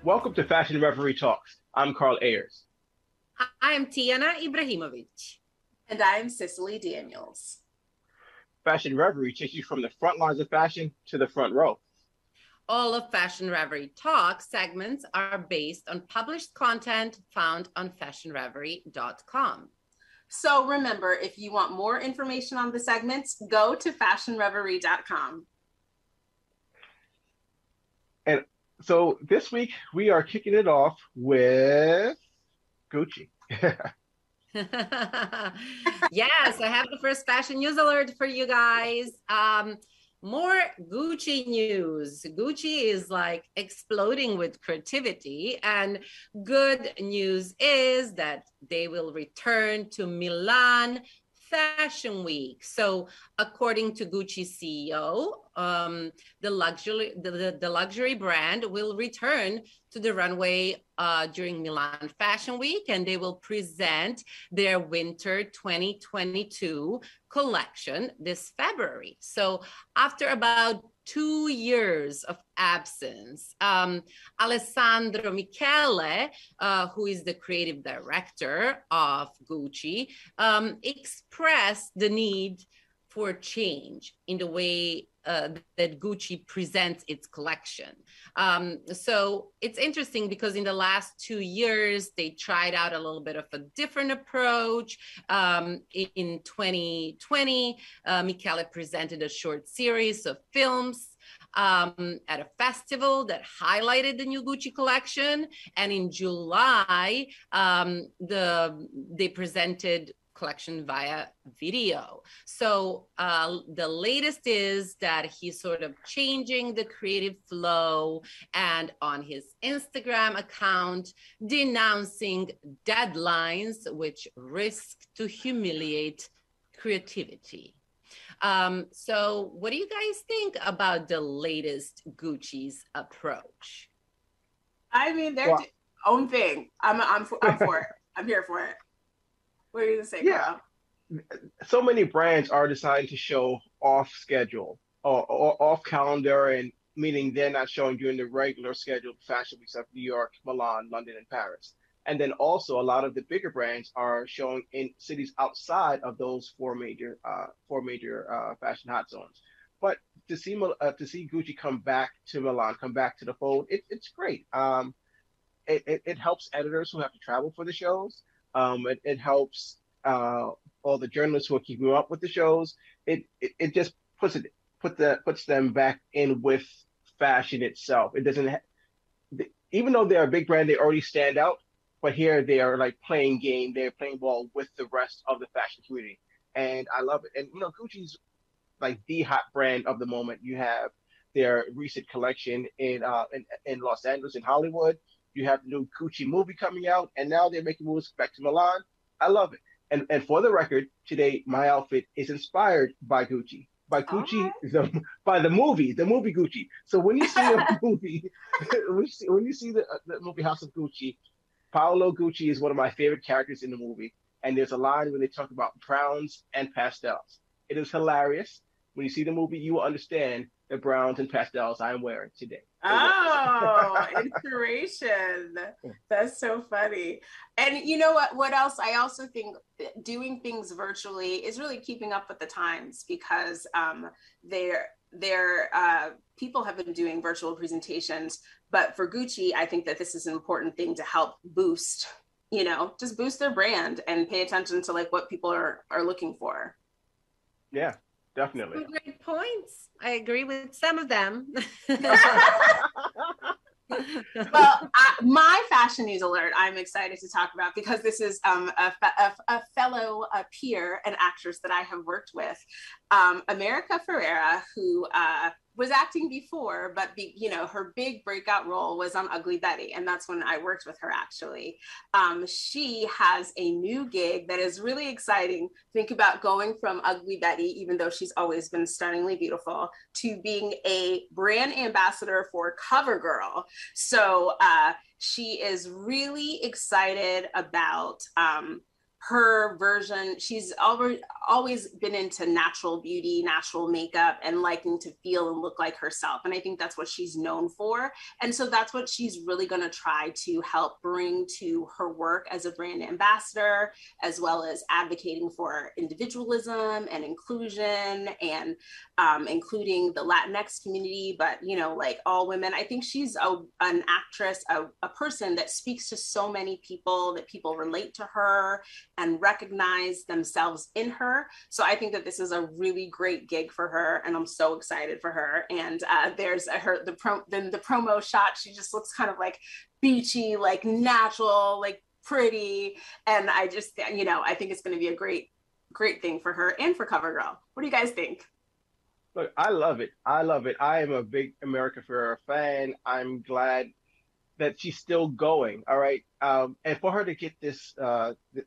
Welcome to Fashion Reverie Talks. I'm Carl Ayers. I'm Tijana Ibrahimovic. And I'm Cicily Daniels. Fashion Reverie takes you from the front lines of fashion to the front row. All of Fashion Reverie Talks segments are based on published content found on fashionreverie.com. So remember, if you want more information on the segments, go to fashionreverie.com. And so this week we are kicking it off with Gucci. Yes, I have the first fashion news alert for you guys. More Gucci news. Gucci is like exploding with creativity, and good news is that they will return to Milan Fashion Week. So according to Gucci CEO, the luxury brand will return to the runway during Milan Fashion Week, and they will present their winter 2022 collection this February. So after about 2 years of absence, Alessandro Michele, who is the creative director of Gucci, expressed the need for change in the way that Gucci presents its collection. So it's interesting because in the last 2 years, they tried out a little bit of a different approach. In 2020, Michele presented a short series of films at a festival that highlighted the new Gucci collection. And in July, they presented collection via video. So the latest is that he's sort of changing the creative flow, and on his Instagram account denouncing deadlines which risk to humiliate creativity. So what do you guys think about the latest Gucci's approach? I mean, their own thing. I'm for it. I'm here for it. What are you gonna say, Carl? So many brands are deciding to show off schedule or off calendar, and meaning they're not showing during the regular scheduled fashion weeks of New York, Milan, London, and Paris. And then also a lot of the bigger brands are showing in cities outside of those four major fashion hot zones. But to see Gucci come back to Milan, come back to the fold, it's great. It helps editors who have to travel for the shows. It helps all the journalists who are keeping up with the shows. It just puts them back in with fashion itself. It doesn't even though they're a big brand, they already stand out. But here they are like playing game. They're playing ball with the rest of the fashion community, and I love it. And Gucci's like the hot brand of the moment. You have their recent collection in Los Angeles, in Hollywood. You have the new Gucci movie coming out, and now they're making moves back to Milan. I love it. And for the record, today my outfit is inspired by Gucci. By Gucci, by the movie Gucci. So when you see a movie, when you see the movie House of Gucci, Paolo Gucci is one of my favorite characters in the movie. And there's a line where they talk about browns and pastels. It is hilarious. When you see the movie, you will understand the browns and pastels I'm wearing today. Oh, inspiration. That's so funny. And you know what else? I also think doing things virtually is really keeping up with the times, because people have been doing virtual presentations. But for Gucci, I think that this is an important thing to help boost, just boost their brand and pay attention to like what people are looking for. Yeah. Definitely. Some great points. I agree with some of them. Well, my fashion news alert, I'm excited to talk about, because this is a fellow peer and actress that I have worked with, America Ferrara, who was acting before, but her big breakout role was on Ugly Betty, and that's when I worked with her actually. She has a new gig that is really exciting. Think about going from Ugly Betty, even though she's always been stunningly beautiful, to being a brand ambassador for CoverGirl. So she is really excited about her version. She's always been into natural beauty, natural makeup, and liking to feel and look like herself. And I think that's what she's known for. And so that's what she's really going to try to help bring to her work as a brand ambassador, as well as advocating for individualism and inclusion, and including the Latinx community, but like all women. I think she's an actress, a person that speaks to so many people, that people relate to her and recognize themselves in her. So I think that this is a really great gig for her, and I'm so excited for her. And there's the promo shot. She just looks kind of like beachy, like natural, like pretty. And I just, I think it's going to be a great thing for her and for CoverGirl. What do you guys think? Look, I love it. I love it. I am a big America Ferrara fan. I'm glad that she's still going. All right. And for her to get this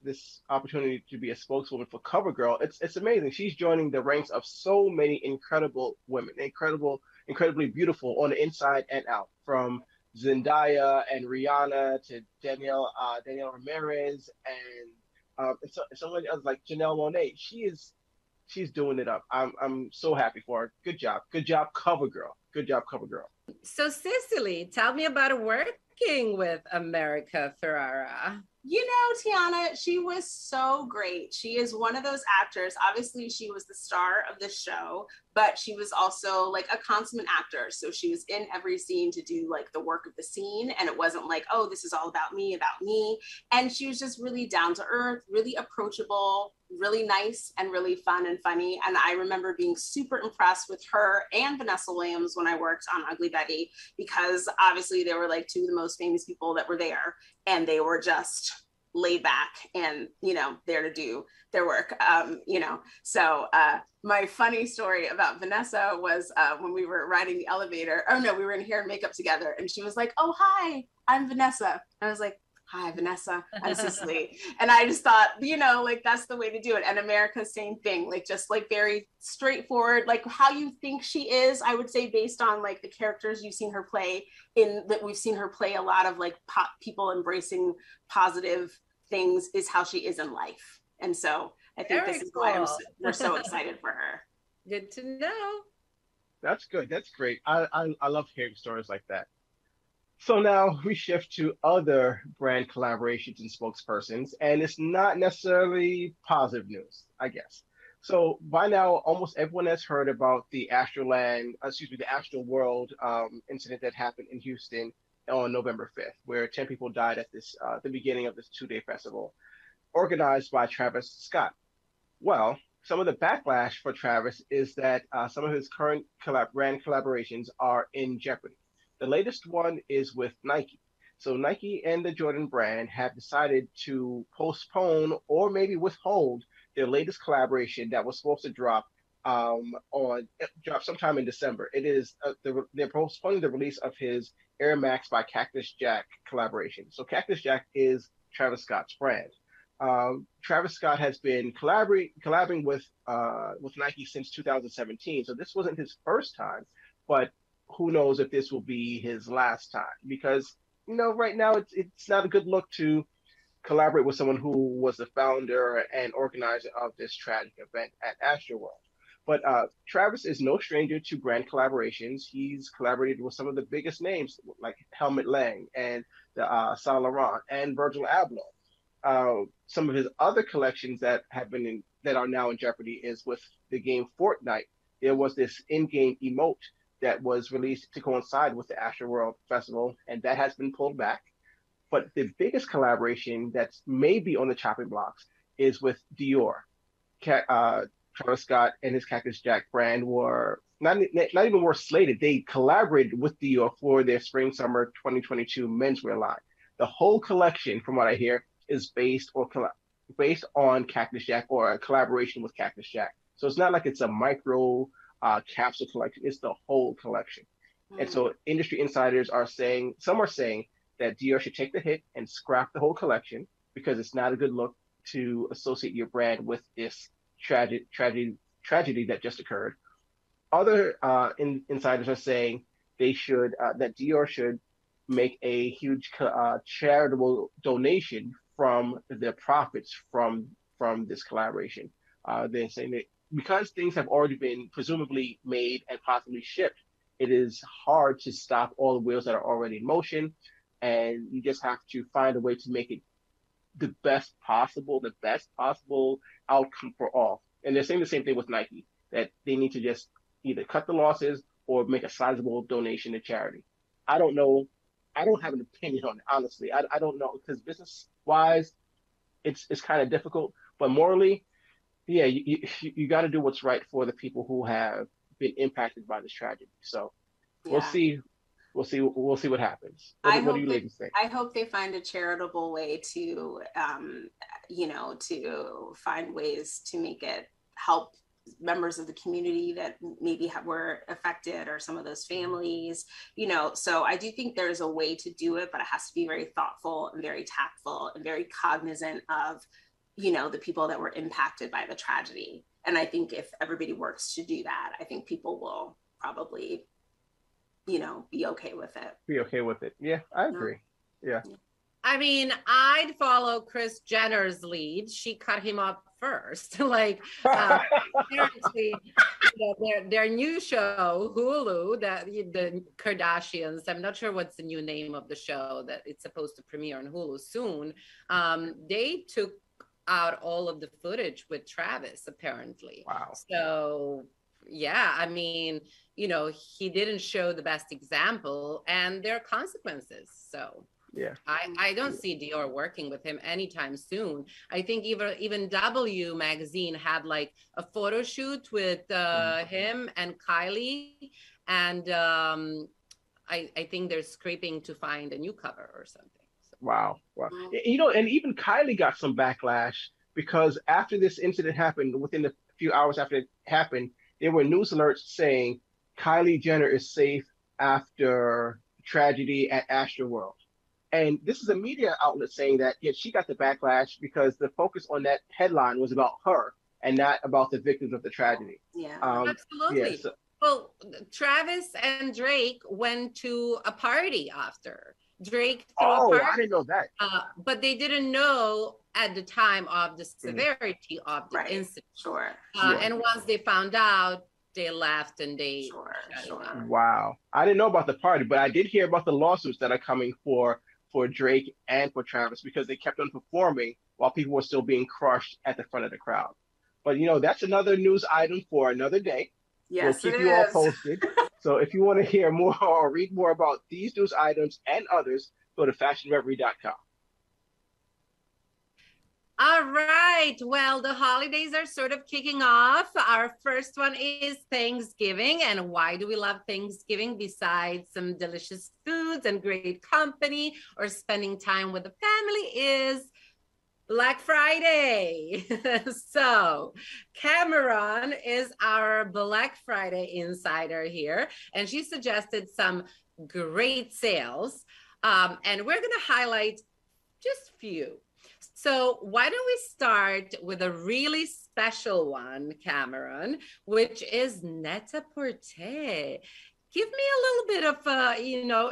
this opportunity to be a spokeswoman for CoverGirl, it's amazing. She's joining the ranks of so many incredible women, incredibly beautiful on the inside and out, from Zendaya and Rihanna to Danielle Ramirez and so many others like Janelle Monáe. She's doing it up. I'm so happy for her. Good job, CoverGirl. Good job, CoverGirl. So Cicily, tell me about working with America Ferrara. Tijana, she was so great. She is one of those actors. Obviously, she was the star of the show, but she was also like a consummate actor. So she was in every scene to do like the work of the scene. And it wasn't like, oh, this is all about me. And she was just really down to earth, really approachable, really nice, and really fun and funny. And I remember being super impressed with her and Vanessa Williams when I worked on Ugly Betty, because obviously they were like two of the most famous people that were there, and they were just laid back and there to do their work. So my funny story about Vanessa was when we were riding the elevator, we were in hair and makeup together, and she was like, oh, hi, I'm Vanessa. And I was like, hi, Vanessa, I'm Cicily. And I just thought, like that's the way to do it. And America, same thing, like just like very straightforward, like how you think she is, I would say, based on like the characters you've seen her play we've seen her play a lot of like people embracing positive things, is how she is in life. And so I think this is why we're so excited for her. Good to know. That's good. That's great. I love hearing stories like that. So now we shift to other brand collaborations and spokespersons, and it's not necessarily positive news, I guess. So by now, almost everyone has heard about the Astro World incident that happened in Houston on November 5th, where 10 people died at the beginning of this 2-day festival, organized by Travis Scott. Well, some of the backlash for Travis is that some of his current brand collaborations are in jeopardy. The latest one is with Nike. So Nike and the Jordan brand have decided to postpone or maybe withhold their latest collaboration that was supposed to drop sometime in December. It is they're postponing the release of his Air Max by Cactus Jack collaboration. So Cactus Jack is Travis Scott's brand. Travis Scott has been collabing with Nike since 2017. So this wasn't his first time, but who knows if this will be his last time, because right now it's not a good look to collaborate with someone who was the founder and organizer of this tragic event at Astroworld. But Travis is no stranger to brand collaborations. He's collaborated with some of the biggest names like Helmut Lang and the Saint Laurent and Virgil Abloh. Some of his other collections that are now in jeopardy is with the game Fortnite. There was this in-game emote that was released to coincide with the Astroworld Festival, and that has been pulled back. But the biggest collaboration that's maybe on the chopping blocks is with Dior. Travis Scott and his Cactus Jack brand were not even were slated. They collaborated with Dior for their spring/summer 2022 menswear line. The whole collection, from what I hear, is based on Cactus Jack or a collaboration with Cactus Jack. So it's not like it's a micro capsule collection. It's the whole collection. And Mm. so industry insiders are saying, some are saying that Dior should take the hit and scrap the whole collection because it's not a good look to associate your brand with this tragedy that just occurred. Other insiders are saying they should that Dior should make a huge charitable donation from the profits from this collaboration. They're saying that because things have already been presumably made and possibly shipped, it is hard to stop all the wheels that are already in motion, and you just have to find a way to make it the best possible outcome for all. And they're saying the same thing with Nike, that they need to just either cut the losses or make a sizable donation to charity. I don't know. I don't have an opinion on it, honestly. I don't know because business wise, it's kind of difficult, but morally, yeah, you got to do what's right for the people who have been impacted by this tragedy. So we'll Yeah. see. We'll see what happens. What do you ladies think? I hope they find a charitable way to, to find ways to make it help members of the community that maybe were affected or some of those families, so I do think there's a way to do it, but it has to be very thoughtful and very tactful and very cognizant of, the people that were impacted by the tragedy. And I think if everybody works to do that, I think people will probably be okay with it. Be okay with it. Yeah, I agree. Yeah. I mean, I'd follow Kris Jenner's lead. She cut him up first. Like, apparently, their new show, Hulu, that the Kardashians, I'm not sure what's the new name of the show that it's supposed to premiere on Hulu soon. They took out all of the footage with Travis, apparently. Wow. So, yeah, I mean, he didn't show the best example, and there are consequences. So yeah, I don't see Dior working with him anytime soon. I think even W magazine had like a photo shoot with him and Kylie, and I think they're scraping to find a new cover or something. So. Wow. And even Kylie got some backlash because after this incident happened, within a few hours after it happened, there were news alerts saying Kylie Jenner is safe after tragedy at Astroworld. And this is a media outlet saying that, yeah, she got the backlash because the focus on that headline was about her and not about the victims of the tragedy. Yeah, absolutely. Yeah, so, well, Travis and Drake went to a party after. Drake threw a party. I didn't know that. But they didn't know at the time of the severity of the incident. Sure. And once they found out, they left and they. Sure. Wow. I didn't know about the party, but I did hear about the lawsuits that are coming for Drake and for Travis because they kept on performing while people were still being crushed at the front of the crowd. But that's another news item for another day. Yes, we'll keep you all posted. So if you want to hear more or read more about these news items and others, go to fashionreverie.com. All right. Well, the holidays are sort of kicking off. Our first one is Thanksgiving. And why do we love Thanksgiving besides some delicious foods and great company or spending time with the family is Black Friday. So Cameron is our Black Friday insider here, and she suggested some great sales. And we're going to highlight just a few. So why don't we start with a really special one, Cameron, which is Net-a-Porter. Give me a little bit of,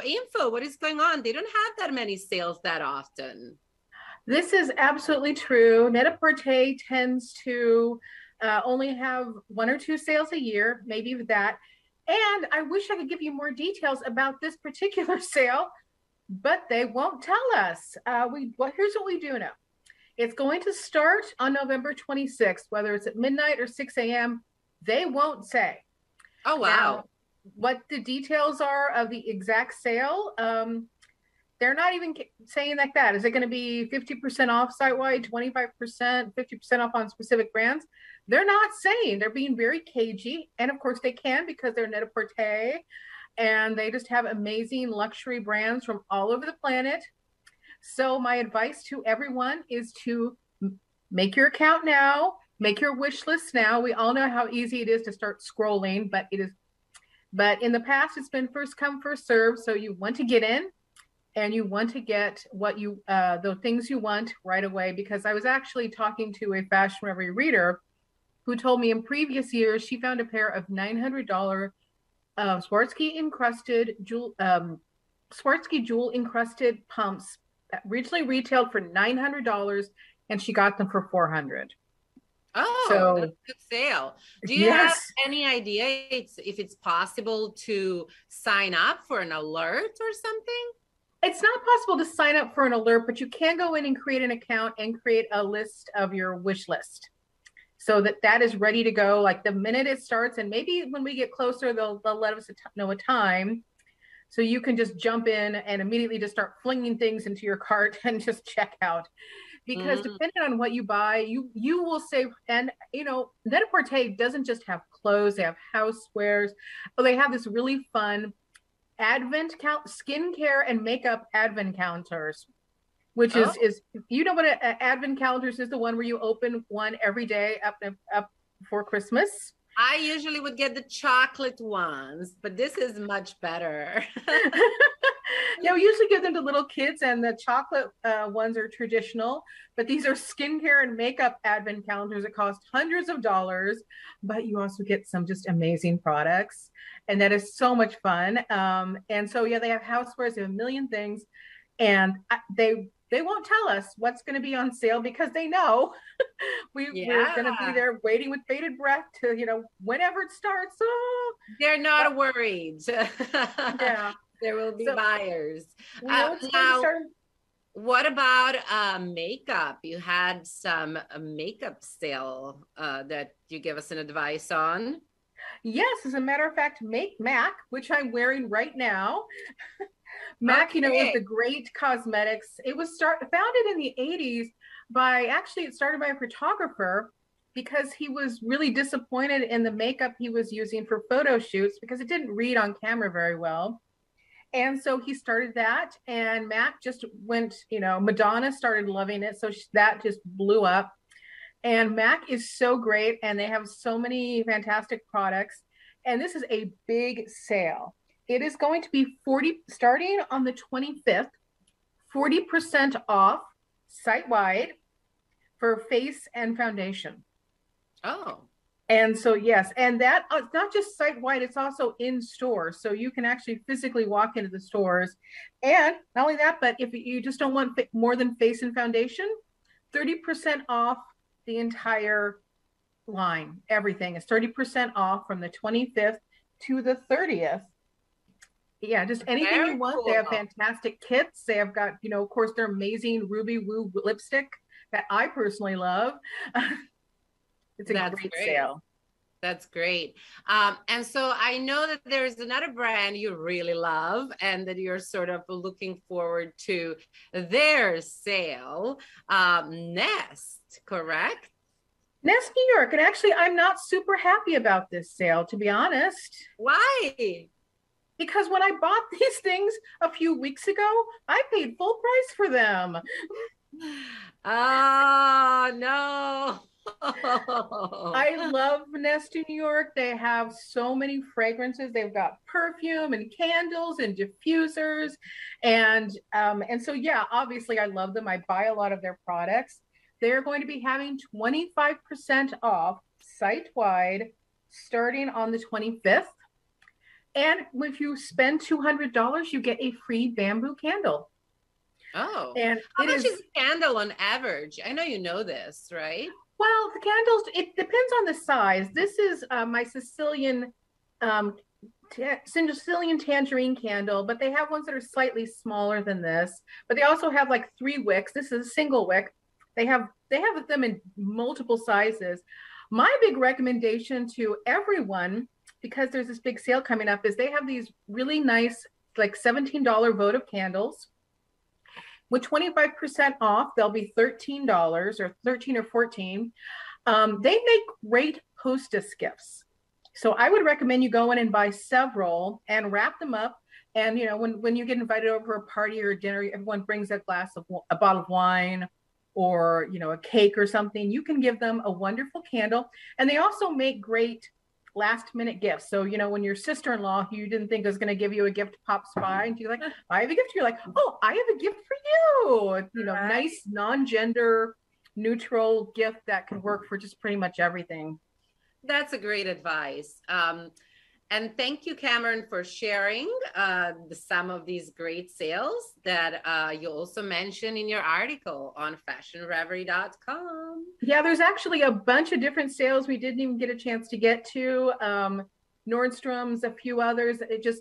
info. What is going on? They don't have that many sales that often. This is absolutely true. Net-a-Porter tends to only have 1 or 2 sales a year, maybe that. And I wish I could give you more details about this particular sale, but they won't tell us. Here's what we do know. It's going to start on November 26th, whether it's at midnight or 6 a.m. They won't say. Oh, wow. Now, what the details are of the exact sale, they're not even saying like that. Is it going to be 50% off site-wide, 25%, 50% off on specific brands? They're not saying. They're being very cagey. And of course they can because they're Net-a-Porter. And they just have amazing luxury brands from all over the planet. So my advice to everyone is to make your account now, Make your wish list now. We all know how easy it is to start scrolling, but in the past, it's been first come, first serve. So you want to get in and you want to get what the things you want right away. Because I was actually talking to a Fashion Reverie reader who told me in previous years, she found a pair of $900 Swarovski jewel encrusted pumps that originally retailed for $900 and she got them for $400. Oh, so, that's a good sale. Do you have any idea if it's possible to sign up for an alert or something? It's not possible to sign up for an alert, but you can go in and create an account and create a list of your wish list so that is ready to go. Like the minute it starts, and maybe when we get closer, they'll let us know a time. So you can just jump in and immediately just start flinging things into your cart and just check out. Because depending on what you buy, you will save. And, Net-a-Porter doesn't just have clothes, they have housewares, but they have this really fun skincare and makeup advent calendars, which is what an advent calendars is, the one where you open one every day up before Christmas. I usually would get the chocolate ones, but this is much better. We usually give them to little kids, and the chocolate ones are traditional, but these are skincare and makeup advent calendars that cost hundreds of dollars, but you also get some just amazing products, and that is so much fun. And so, they have housewares, they have a million things, and they won't tell us what's going to be on sale because they know we're going to be there waiting with bated breath to, whenever it starts. Oh. They're not worried. Yeah. There will be buyers. Now, what about makeup? You had some makeup sale that you give us an advice on. Yes, as a matter of fact, MAC, which I'm wearing right now. MAC, is the great cosmetics. It was founded in the 80s it started by a photographer because he was really disappointed in the makeup he was using for photo shoots because it didn't read on camera very well. And so he started that, and MAC just went, Madonna started loving it. So that just blew up. And MAC is so great, and they have so many fantastic products. And this is a big sale. It is going to be starting on the 25th, 40% off site-wide for face and foundation. Oh. And so, yes, and that not just site-wide, it's also in store. So you can actually physically walk into the stores. And not only that, but if you just don't want more than face and foundation, 30% off the entire line. Everything is 30% off from the 25th to the 30th. Yeah, just anything you want. Cool. They have fantastic kits. They have got, of course, their amazing Ruby Woo lipstick that I personally love. It's a great sale. That's great. And so I know that there's another brand you really love and that you're sort of looking forward to their sale, Nest, correct? Nest New York. And actually, I'm not super happy about this sale, to be honest. Why? Because when I bought these things a few weeks ago, I paid full price for them. Oh, no. I love Nest in New York. They have so many fragrances. They've got perfume and candles and diffusers. And so, obviously I love them. I buy a lot of their products. They're going to be having 25% off site-wide starting on the 25th. And if you spend $200, you get a free bamboo candle. Oh, and how much is a candle on average? I know you know this, right? Well, the candles, it depends on the size. This is my Sicilian tangerine candle, but they have ones that are slightly smaller than this. But they also have like 3 wicks. This is a single wick. They have them in multiple sizes. My big recommendation to everyone, because there's this big sale coming up, is they have these really nice, like $17 votive candles. With 25% off, they'll be $13 or $13 or $14. They make great hostess gifts. So I would recommend you go in and buy several and wrap them up. And, when you get invited over for a party or a dinner, everyone brings a bottle of wine or, you know, a cake or something, you can give them a wonderful candle. And they also make great last minute gifts. So, you know, when your sister-in-law, you didn't think was going to give you a gift, pops by and you're like, I have a gift. You're like, oh, I have a gift for you. You know, nice non-gender neutral gift that can work for just pretty much everything. That's a great advice. And thank you, Cameron, for sharing some of these great sales that you also mentioned in your article on fashionreverie.com. Yeah, there's actually a bunch of different sales we didn't even get a chance to get to. Nordstrom's, a few others.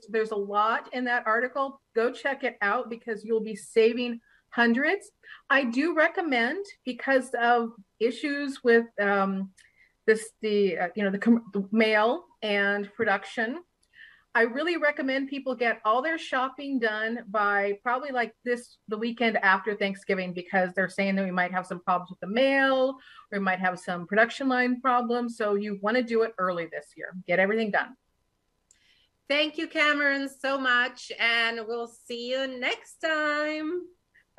There's a lot in that article. Go check it out because you'll be saving hundreds. I do recommend, because of issues with the mail and production, I really recommend people get all their shopping done by probably like the weekend after Thanksgiving, because they're saying that we might have some problems with the mail, or we might have some production line problems. So you want to do it early this year. Get everything done. Thank you, Cameron, so much. And we'll see you next time.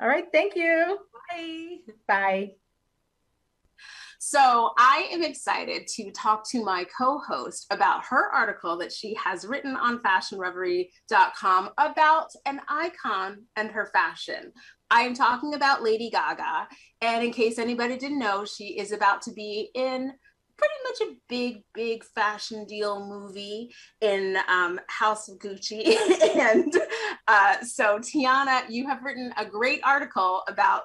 All right. Thank you. Bye. Bye. So I am excited to talk to my co-host about her article that she has written on fashionreverie.com about an icon and her fashion. I am talking about Lady Gaga. And in case anybody didn't know, she is about to be in pretty much a big fashion deal movie in House of Gucci. And so Tijana, you have written a great article about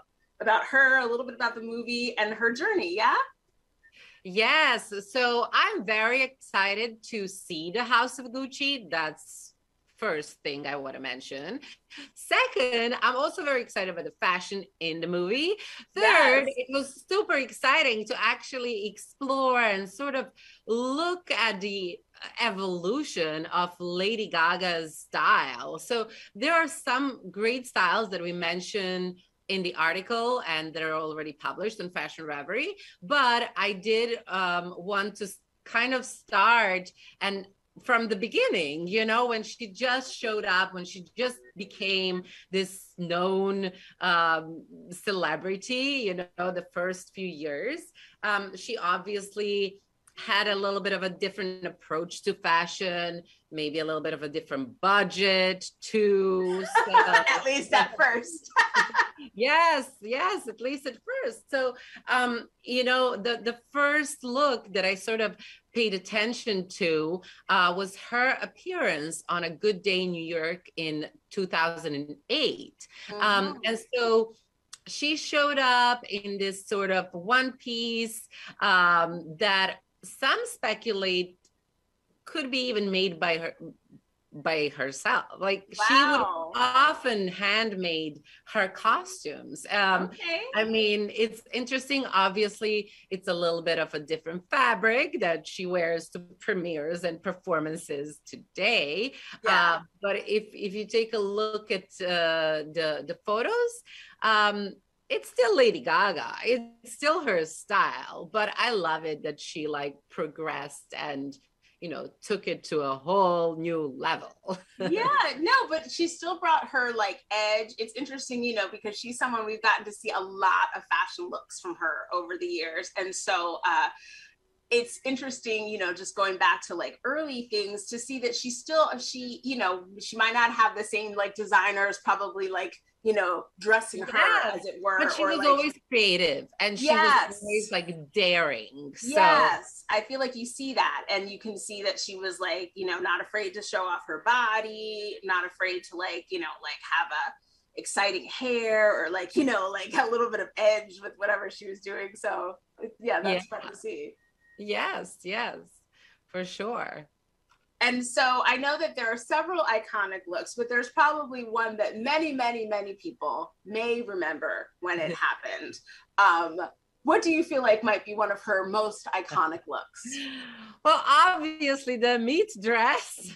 her, a little bit about the movie and her journey, yeah? Yes, so I'm very excited to see the House of Gucci. That's first thing I want to mention. Second, I'm also very excited about the fashion in the movie. Third, It was super exciting to actually explore and sort of look at the evolution of Lady Gaga's style. So there are some great styles that we mentioned in the article and they're already published on Fashion Reverie, but I did want to kind of start and from the beginning, you know, when she just showed up, when she just became this known celebrity, you know, the first few years, she obviously had a little bit of a different approach to fashion, maybe a little bit of a different budget too. So, at least at first. yes, at least at first. So, you know, the first look that I sort of paid attention to was her appearance on A Good Day in New York in 2008. Mm-hmm. And so she showed up in this sort of one piece that some speculate could be even made by herself. Like she would often handmade her costumes. Okay. I mean, it's interesting. Obviously, it's a little bit of a different fabric that she wears to premieres and performances today. Yeah. But if you take a look at the photos, it's still Lady Gaga. It's still her style, but I love it that she like progressed and, you know, took it to a whole new level. Yeah, no, but she still brought her like edge. It's interesting, you know, because she's someone we've gotten to see a lot of fashion looks from her over the years. And so it's interesting, you know, just going back to like early things to see that she, you know, she might not have the same like designers probably like, you know, dressing her as it were. But she was like, always creative and she was always like daring. So. Yes, I feel like you see that and you can see that she was like, you know, not afraid to show off her body, not afraid to like, you know, like have a exciting hair or like, you know, like a little bit of edge with whatever she was doing. So yeah, that's fun to see. Yes, for sure. And so I know that there are several iconic looks, but there's probably one that many people may remember when it happened. What do you feel like might be one of her most iconic looks? Well, obviously the meat dress.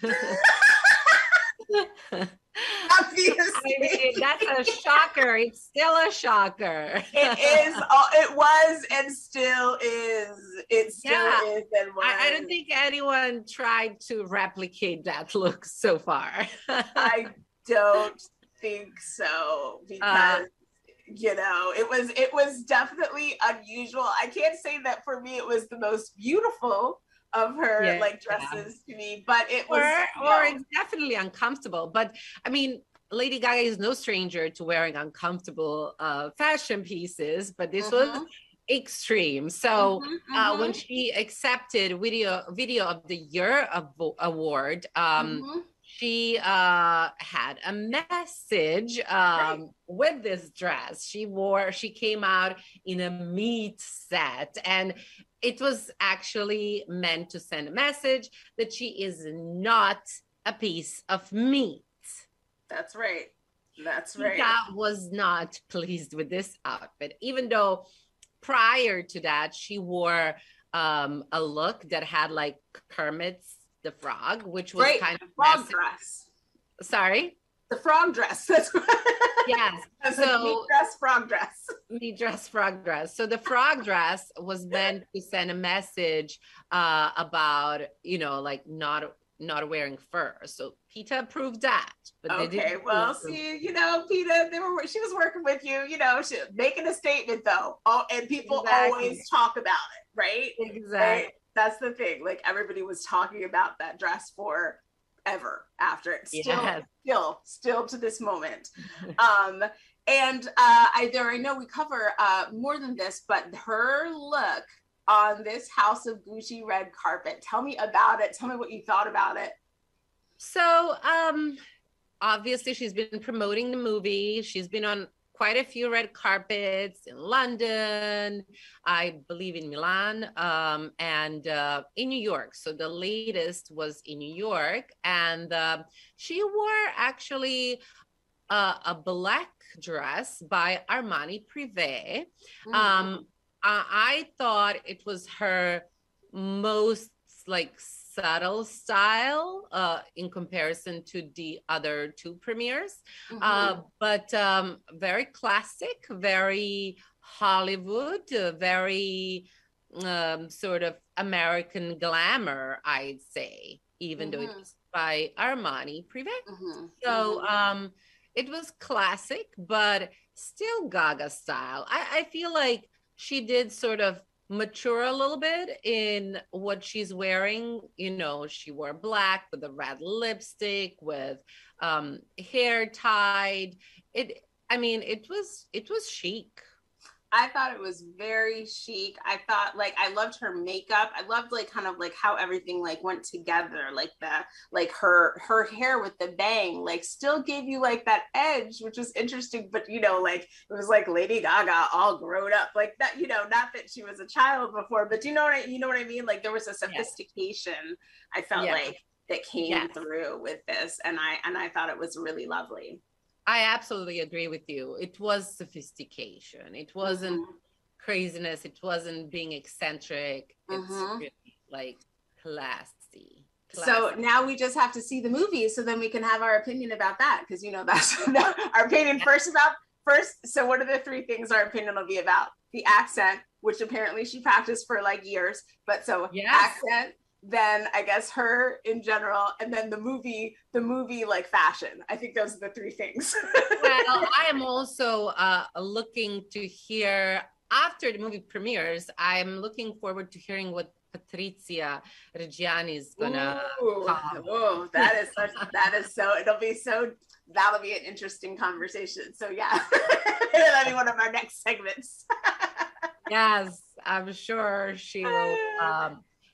Obviously. I mean, that's a shocker. It's still a shocker. It is. It was and still is. It still is and was. I don't think anyone tried to replicate that look so far. I don't think so because you know, it was definitely unusual. I can't say that for me it was the most beautiful of her like dresses to me, but it was or it's definitely uncomfortable. But I mean, Lady Gaga is no stranger to wearing uncomfortable fashion pieces, but this was extreme. So when she accepted video of the year award, she had a message with this dress. She came out in a meat set, and it was actually meant to send a message that she is not a piece of meat. That's right. That's right. Tita was not pleased with this outfit, even though prior to that, she wore a look that had like Kermit's the Frog, which was kind of frog dress. Sorry? The frog dress. That's yes. So meat dress, frog dress. Meat dress, frog dress. So the frog dress was meant to send a message about, you know, like not wearing fur. So Peta approved that. But okay, well, see, you know, Peta, she was working with you, you know, she making a statement though. Oh, and people always talk about it, right? Exactly. Right? That's the thing. Like everybody was talking about that dress for ever after it. Still to this moment. And I know we cover more than this, but her look on this House of Gucci red carpet. Tell me about it. Tell me what you thought about it. So, obviously she's been promoting the movie. She's been on quite a few red carpets in London, I believe in Milan, and in New York. So the latest was in New York, and she wore actually a black dress by Armani Privé. I thought it was her most like subtle style in comparison to the other two premieres, but very classic, very Hollywood, very sort of American glamour, I'd say, even though it was by Armani Privé. So it was classic, but still Gaga style. I feel like she did sort of mature a little bit in what she's wearing. You know, she wore black with a red lipstick, with hair tied. It was chic. I thought it was very chic. I thought, like, I loved her makeup. I loved, like, kind of like how everything like went together, like her hair with the bang, like still gave you like that edge, which was interesting. But you know, like it was like Lady Gaga all grown up, like that. You know, not that she was a child before, but you know what I mean. Like there was a sophistication I felt like that came through with this, and I thought it was really lovely. I absolutely agree with you. It was sophistication. It wasn't craziness. It wasn't being eccentric. It's really like classy. So now we just have to see the movie, so then we can have our opinion about that. Because you know that's our opinion first. So what are the three things our opinion will be about? The accent, which apparently she practiced for like years. But so accent. Then I guess her in general, and then the movie like fashion. I think those are the three things. Well, I am also looking to hear, after the movie premieres, I'm looking forward to hearing what Patrizia Reggiani is gonna that'll be an interesting conversation. So yeah, that'll be one of our next segments. Yes, I'm sure she will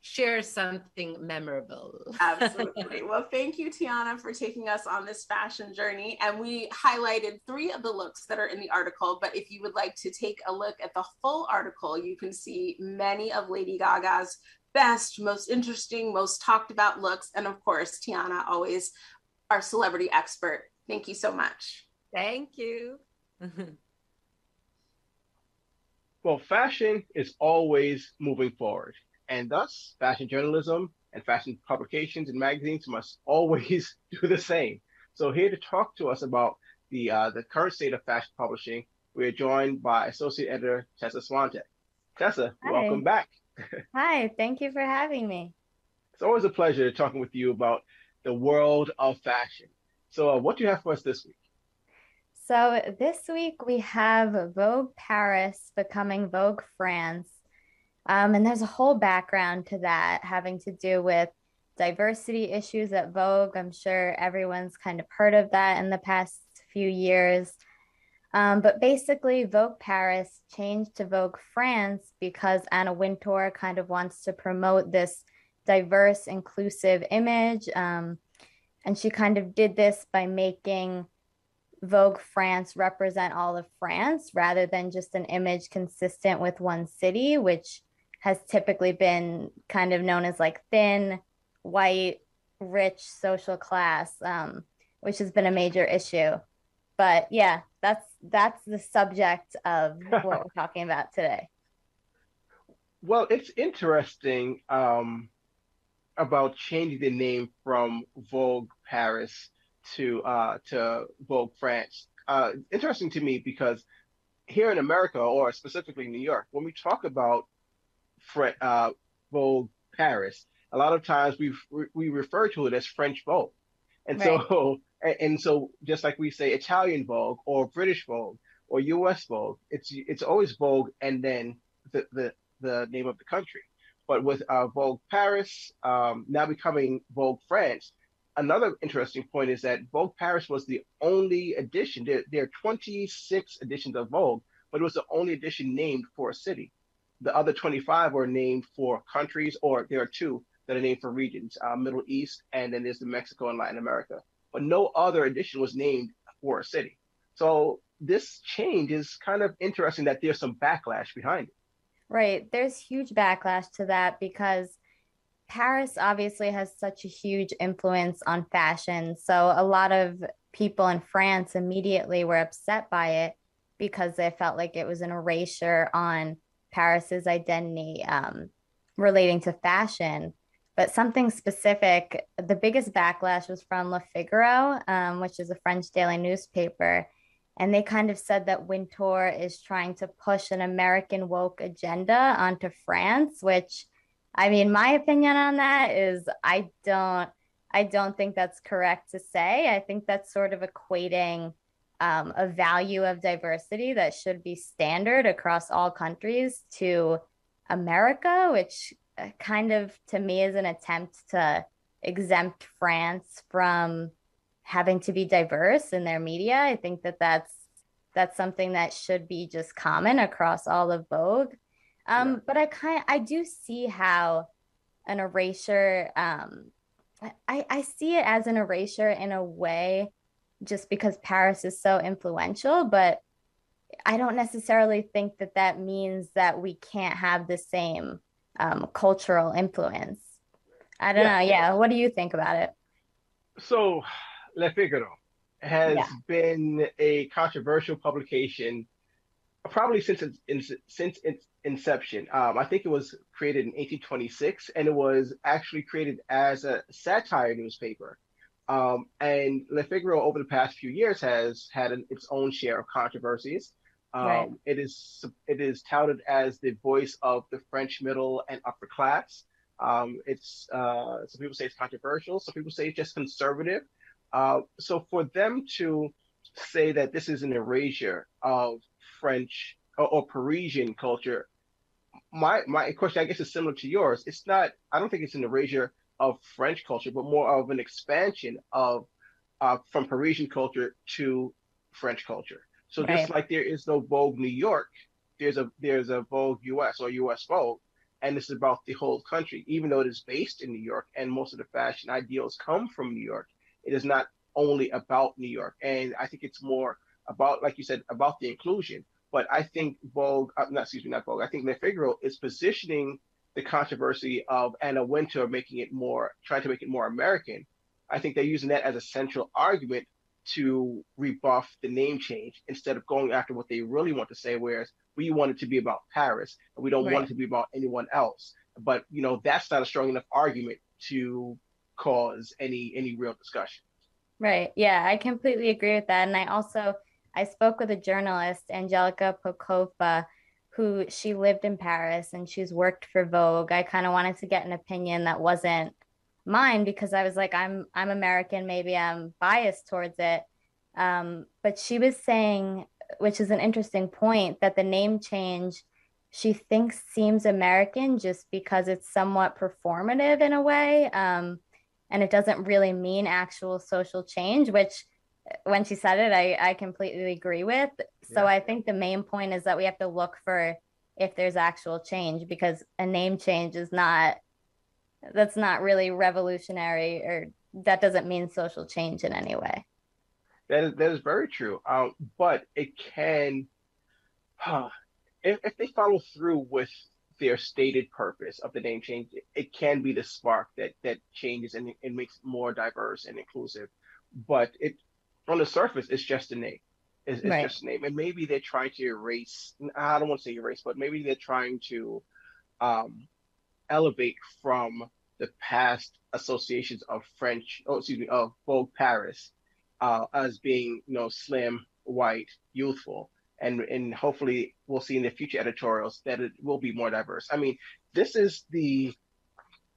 share something memorable. Absolutely. Well, thank you, Tijana, for taking us on this fashion journey. And we highlighted 3 of the looks that are in the article. But if you would like to take a look at the full article, you can see many of Lady Gaga's best, most interesting, most talked about looks. And of course, Tijana, always our celebrity expert. Thank you so much. Thank you. Well, fashion is always moving forward. And thus, fashion journalism and fashion publications and magazines must always do the same. So here to talk to us about the current state of fashion publishing, we are joined by Associate Editor Tessa Swantec. Tessa, welcome back. Hi, thank you for having me. It's always a pleasure talking with you about the world of fashion. So what do you have for us this week? So this week we have Vogue Paris becoming Vogue France. And there's a whole background to that having to do with diversity issues at Vogue. I'm sure everyone's kind of heard of that in the past few years. But basically, Vogue Paris changed to Vogue France because Anna Wintour kind of wants to promote this diverse, inclusive image. And she kind of did this by making Vogue France represent all of France rather than just an image consistent with one city, which has typically been kind of known as like thin, white, rich social class, which has been a major issue. But yeah, that's the subject of what we're talking about today. Well, it's interesting about changing the name from Vogue Paris to Vogue France. Interesting to me because here in America, or specifically New York, when we talk about Vogue Paris, a lot of times we refer to it as French Vogue. And Right. so and so just like we say Italian Vogue or British Vogue or US Vogue, it's always Vogue and then the name of the country. But with Vogue Paris now becoming Vogue France, another interesting point is that Vogue Paris was the only edition. There are 26 editions of Vogue, but it was the only edition named for a city. The other 25 were named for countries, or there are two that are named for regions, Middle East, and then there's the Mexico and Latin America. But no other edition was named for a city. So this change is kind of interesting that there's some backlash behind it. Right. There's huge backlash to that because Paris obviously has such a huge influence on fashion. So a lot of people in France immediately were upset by it because they felt like it was an erasure on Paris's identity relating to fashion. But something specific, the biggest backlash was from Le Figaro, which is a French daily newspaper. And they kind of said that Wintour is trying to push an American woke agenda onto France, which I mean, my opinion on that is I don't think that's correct to say. I think that's sort of equating a value of diversity that should be standard across all countries to America, which kind of to me is an attempt to exempt France from having to be diverse in their media. I think that that's something that should be just common across all of Vogue. Yeah. But I do see how an erasure I see it as an erasure in a way just because Paris is so influential, but I don't necessarily think that that means that we can't have the same cultural influence. I don't Yeah. know. Yeah. What do you think about it? So Le Figaro has Yeah. been a controversial publication probably since its inception. I think it was created in 1826, and it was actually created as a satire newspaper. And Le Figaro, over the past few years, has had its own share of controversies. Right. It is touted as the voice of the French middle and upper class. It's some people say it's controversial, some people say it's just conservative. So for them to say that this is an erasure of French or Parisian culture, my question, I guess, is similar to yours. It's not. I don't think it's an erasure of French culture, but more of an expansion of from Parisian culture to French culture. So just Right. like there is no Vogue New York, there's a Vogue US or US Vogue, and this is about the whole country. Even though it is based in New York and most of the fashion ideals come from New York, it is not only about New York. And I think it's more about, like you said, about the inclusion. But I think Vogue, not excuse me, not Vogue. I think Le Figaro is positioning the controversy of Anna Wintour making it more, trying to make it more American. I think they're using that as a central argument to rebuff the name change instead of going after what they really want to say, whereas we want it to be about Paris and we don't want Right. it to be about anyone else. But that's not a strong enough argument to cause any real discussion. Right. Yeah, I completely agree with that. And I spoke with a journalist, Angelica Pokova, who she lived in Paris and she's worked for Vogue. I kind of wanted to get an opinion that wasn't mine because I was like, I'm American, maybe I'm biased towards it. But she was saying, which is an interesting point, that the name change she thinks seems American just because it's somewhat performative in a way. And it doesn't really mean actual social change, which when she said it, I completely agree with. So I think the main point is that we have to look for if there's actual change, because a name change is not, that's not really revolutionary, or that doesn't mean social change in any way. That is very true. But it can, if they follow through with their stated purpose of the name change, it can be the spark that changes and makes it more diverse and inclusive. But it on the surface, it's just a name. It's Right. just a name, and maybe they're trying to erase. I don't want to say erase, but maybe they're trying to um, elevate from the past associations of French, oh, excuse me, of Vogue Paris, as being, slim, white, youthful, and hopefully we'll see in the future editorials that it will be more diverse. I mean, this is the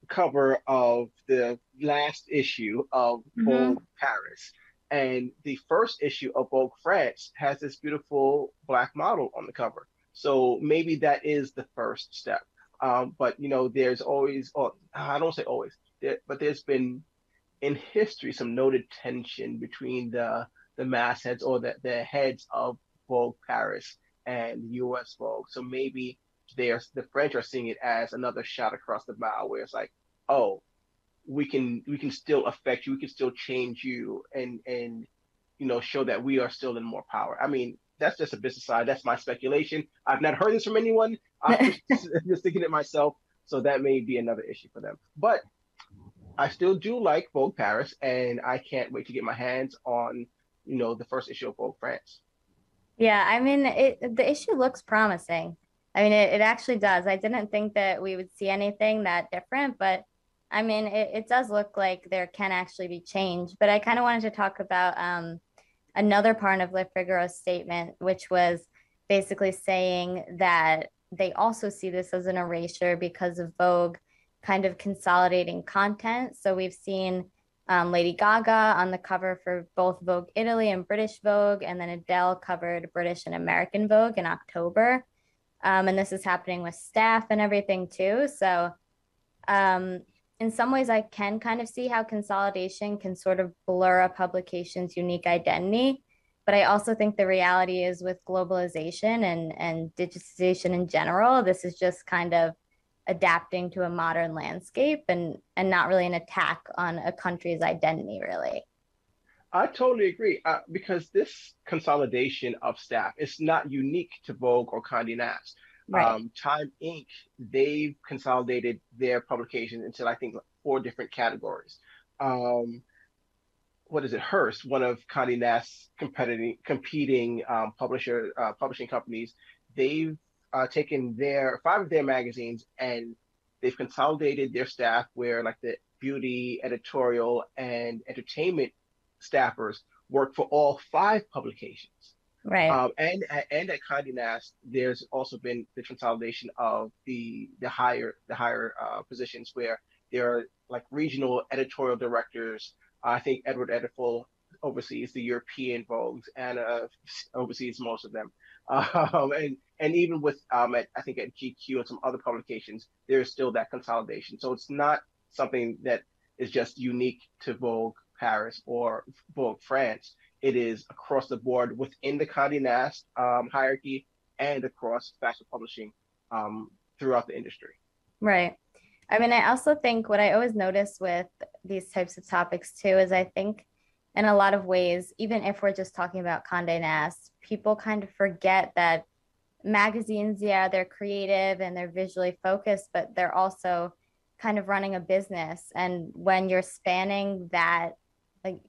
cover of the last issue of Mm-hmm. Vogue Paris. And the first issue of Vogue France has this beautiful black model on the cover. So maybe that is the first step. But there's always, oh, I don't say always, but there's been in history some noted tension between the mastheads or the heads of Vogue Paris and U.S. Vogue. So maybe the French are seeing it as another shot across the bow, where it's like, oh, we can still affect you, we can still change you, and show that we are still in more power. I mean, that's just a business side. That's my speculation. I've not heard this from anyone. I'm just thinking it myself. So that may be another issue for them. But I still do like Vogue Paris, and I can't wait to get my hands on, the first issue of Vogue France. Yeah, I mean, the issue looks promising. I mean, it actually does. I didn't think that we would see anything that different, but I mean, it does look like there can actually be change. But I kind of wanted to talk about another part of Le Figaro's statement, which was basically saying that they also see this as an erasure because of Vogue kind of consolidating content. So we've seen Lady Gaga on the cover for both Vogue Italy and British Vogue, and then Adele covered British and American Vogue in October. And this is happening with staff and everything too. So um, in some ways, I can kind of see how consolidation can sort of blur a publication's unique identity. But I also think the reality is with globalization and digitization in general, this is just kind of adapting to a modern landscape and not really an attack on a country's identity, really. I totally agree, because this consolidation of staff is not unique to Vogue or Condé Nast. Right. Time Inc. They've consolidated their publications into, I think, like, four different categories. Um, what is it? Hearst, one of Condé Nast's competing publishing companies, they've taken their five of their magazines and they've consolidated their staff, where like the beauty, editorial, and entertainment staffers work for all five publications. Right. And at Condé Nast, there's also been the consolidation of the higher positions, where there are like regional editorial directors. I think Edward Edifel oversees the European Vogues and oversees most of them. And even with I think at GQ and some other publications, there is still that consolidation. So it's not something that is just unique to Vogue Paris or Vogue France. It is across the board within the Condé Nast hierarchy and across fashion publishing throughout the industry. Right. I mean, I also think what I always notice with these types of topics too is I think in a lot of ways, even if we're just talking about Condé Nast, people kind of forget that magazines, yeah, they're creative and they're visually focused, but they're also kind of running a business. And when you're spanning that,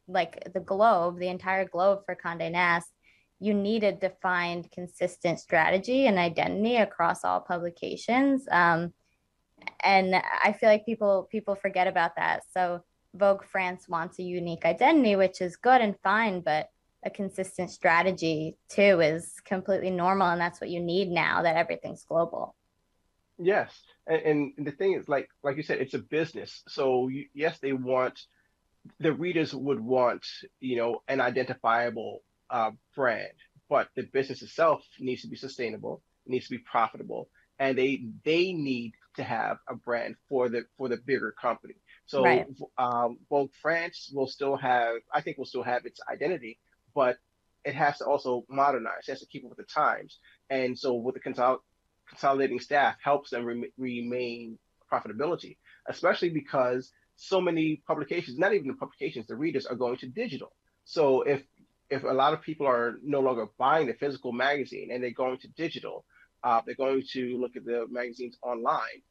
like the globe, the entire globe for Condé Nast, you need a defined, consistent strategy and identity across all publications. And I feel like people forget about that. So Vogue France wants a unique identity, which is good and fine, but a consistent strategy too is completely normal, and that's what you need now that everything's global. Yes, and the thing is, like you said, it's a business. So yes, they want the readers would want, an identifiable brand, but the business itself needs to be sustainable, it needs to be profitable, and they need to have a brand for the bigger company. So Right. Vogue France I think will still have its identity, but it has to also modernize. It has to keep up with the times. And so with the consolidating staff helps them remain profitability, especially because so many publications, not even the publications, the readers are going to digital. So if a lot of people are no longer buying the physical magazine and they're going to digital, they're going to look at the magazines online.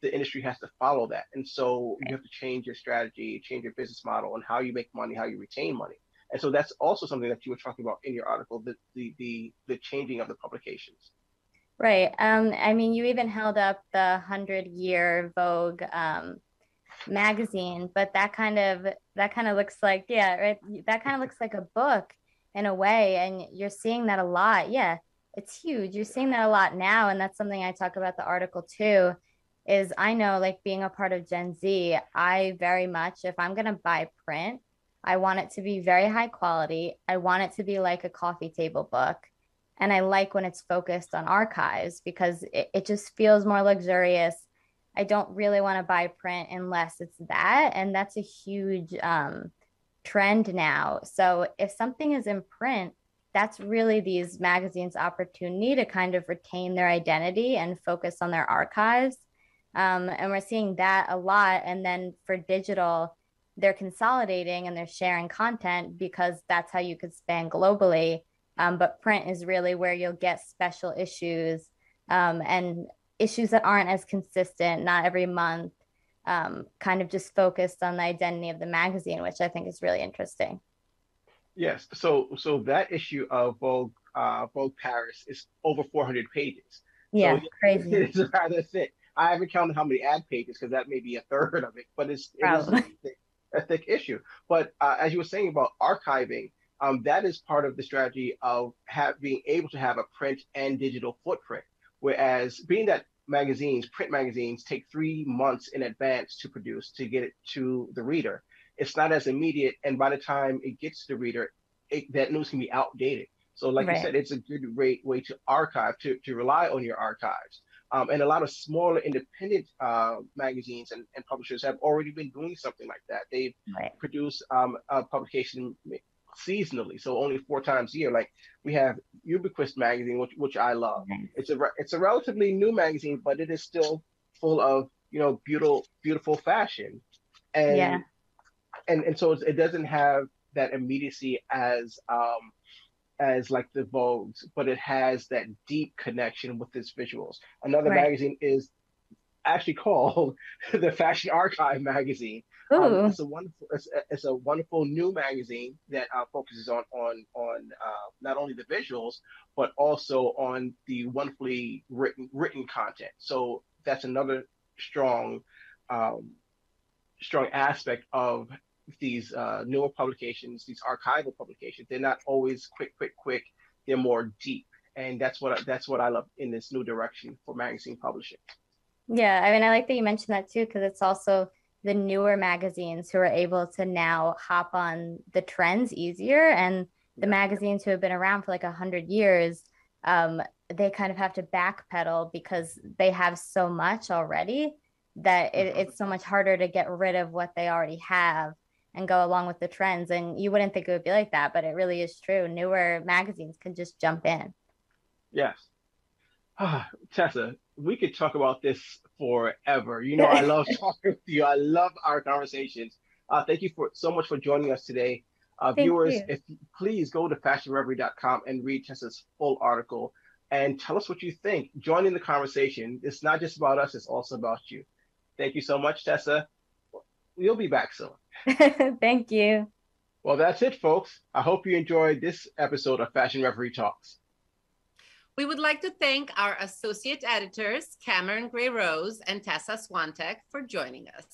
The industry has to follow that, and so you have to change your strategy, change your business model, and how you make money, how you retain money. And so that's also something that you were talking about in your article, the changing of the publications. Right. I mean, you even held up the 100-year Vogue magazine, but that kind of looks like, yeah, right. That kind of looks like a book in a way, and you're seeing that a lot. Yeah, it's huge. You're seeing that a lot now, and that's something I talk about the article too. Is I know, like being a part of Gen Z, I very much, if I'm gonna buy print, I want it to be very high quality. I want it to be like a coffee table book. And I like when it's focused on archives because it just feels more luxurious. I don't really want to buy print unless it's that. And that's a huge trend now. So if something is in print, that's really these magazines' opportunity to kind of retain their identity and focus on their archives. And we're seeing that a lot. And then for digital, they're consolidating and they're sharing content because that's how you could span globally. But print is really where you'll get special issues and issues that aren't as consistent, not every month, kind of just focused on the identity of the magazine, which I think is really interesting. Yes. So that issue of Vogue Paris is over 400 pages. So Yeah, crazy. it is rather thick. I haven't counted how many ad pages because that may be a third of it, but it is Probably. a thick issue. But as you were saying about archiving, that is part of the strategy of being able to have a print and digital footprint. Whereas being that print magazines take 3 months in advance to produce to get it to the reader, it's not as immediate. And by the time it gets to the reader, that news can be outdated. So, like you Right. said, it's a good way to archive, to rely on your archives. And a lot of smaller independent magazines and publishers have already been doing something like that. They've Right. produced a publication seasonally, so only 4 times a year. Like we have Ubiquist magazine, which I love. Right. It's a relatively new magazine, but it is still full of beautiful fashion, Yeah. and so it doesn't have that immediacy as like the Vogues, but it has that deep connection with its visuals. Another Right. magazine is actually called the Fashion Archive magazine. Ooh. It's a wonderful new magazine that focuses not only the visuals but also on the wonderfully written content. So that's another strong strong aspect of these newer publications, these archival publications. They're not always quick. They're more deep, and that's what I love in this new direction for magazine publishing. Yeah, I mean, I like that you mentioned that too, because it's also the newer magazines who are able to now hop on the trends easier. And the Yeah. magazines who have been around for like 100 years, they kind of have to backpedal because they have so much already that it's so much harder to get rid of what they already have and go along with the trends. And you wouldn't think it would be like that, but it really is true. Newer magazines can just jump in. Yes. Tessa, we could talk about this forever. I love talking with you. I love our conversations. Thank you so much for joining us today. Thank Viewers, you. if please go to fashionreverie.com and read Tessa's full article and tell us what you think. Join in the conversation. It's not just about us, it's also about you. Thank you so much, Tessa. We'll be back soon. Thank you. Well, that's it, folks. I hope you enjoyed this episode of Fashion Reverie Talks. We would like to thank our associate editors, Cameron Gray Rose and Tessa Swantec, for joining us.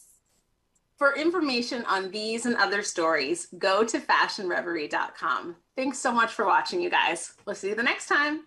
For information on these and other stories, go to fashionreverie.com. Thanks so much for watching, you guys. We'll see you the next time.